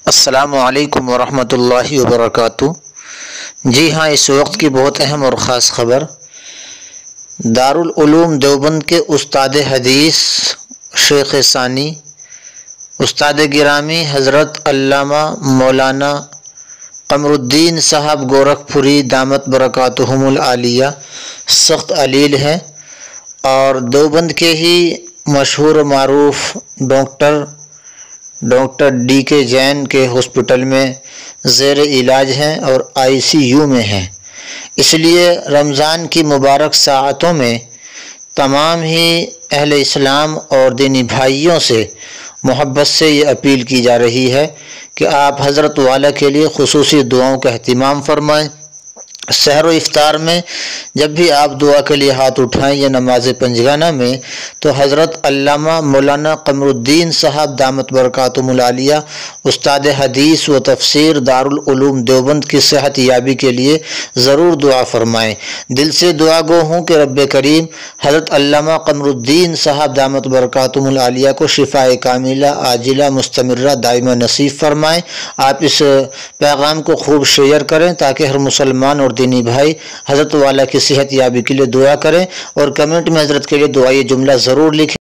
السلام علیکم ورحمۃ اللہ وبرکاتہ۔ جی ہاں، اس وقت کی بہت اہم اور خاص خبر، دارالعلوم دیوبند کے استاد حدیث شیخ ثانی استاد گرامی حضرت علامہ مولانا قمر الدین صاحب گورکھپوری دامت برکاتہم العالیہ سخت علیل ہیں، اور دیوبند کے ہی مشہور و معروف ڈاکٹر ڈی کے جین کے ہاسپٹل میں زیر علاج ہیں اور ICU میں ہیں۔ اس لیے رمضان کی مبارک ساعتوں میں تمام ہی اہل اسلام اور دینی بھائیوں سے محبت سے یہ اپیل کی جا رہی ہے کہ آپ حضرت والا کے لیے خصوصی دعاؤں کا اہتمام فرمائیں۔ سحر و افطار میں جب بھی آپ دعا کے لیے ہاتھ اٹھائیں یا نماز پنجگانہ میں، تو حضرت علامہ مولانا قمر الدین صاحب دامت برکاتہم العالیہ استاد حدیث و تفسیر دارالعلوم دیوبند کی صحت یابی کے لیے ضرور دعا فرمائیں۔ دل سے دعا گو ہوں کہ رب کریم حضرت علامہ قمر الدین صاحب دامت برکاتہم العالیہ کو شفاء کاملہ عاجلہ مستمرہ دائمہ نصیب فرمائیں۔ آپ اس پیغام کو خوب شیئر کریں تاکہ ہر مسلمان اور دینی بھائی حضرت والا کی صحت یابی کے لیے دعا کریں، اور کمنٹ میں حضرت کے لیے دعائی جملہ ضرور لکھیں۔